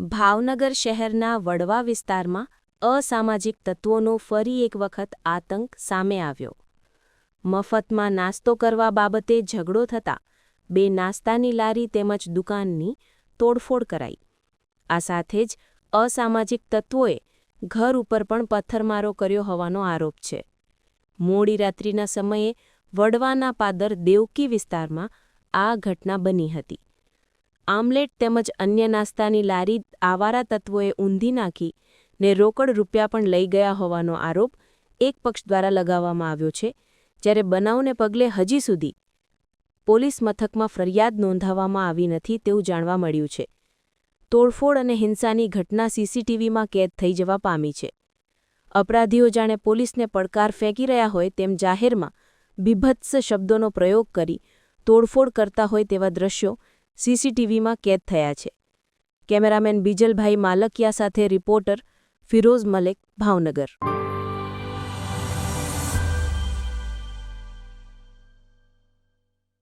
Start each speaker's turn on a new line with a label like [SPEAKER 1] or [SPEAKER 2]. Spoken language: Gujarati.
[SPEAKER 1] ભાવનગર શહેરના વડવા વિસ્તારમાં અસામાજિક તત્વોનો ફરી એક વખત આતંક સામે આવ્યો. મફતમાં નાસ્તો કરવા બાબતે ઝઘડો થતાં બે નાસ્તાની લારી તેમજ દુકાનની તોડફોડ કરાઈ. આ સાથે જ અસામાજિક તત્વોએ ઘર ઉપર પણ પથ્થરમારો કર્યો હોવાનો આરોપ છે. મોડી રાત્રિના સમયે વડવાના પાદર દેવકી વિસ્તારમાં આ ઘટના બની હતી. આમલેટ તેમજ અન્ય નાસ્તાની લારી આવારા તત્વોએ ઊંધી નાખી ને રોકડ રૂપિયા પણ લઈ ગયા હોવાનો આરોપ એક પક્ષ દ્વારા લગાવવામાં આવ્યો છે, જ્યારે બનાવને પગલે હજી સુધી પોલીસ મથકમાં ફરિયાદ નોંધાવવામાં આવી નથી તેવું જાણવા મળ્યું છે. તોડફોડ અને હિંસાની ઘટના સીસીટીવીમાં કેદ થઈ જવા પામી છે. અપરાધીઓ જાણે પોલીસને પડકાર ફેંકી રહ્યા હોય તેમ જાહેરમાં બીભત્સ શબ્દોનો પ્રયોગ કરી તોડફોડ કરતા હોય તેવા દ્રશ્યો સીસીટીવીમાં કેદ થયા છે. કેમેરામેન બીજલભાઈ માલકિયા સાથે રિપોર્ટર ફિરોઝ મલેક, ભાવનગર.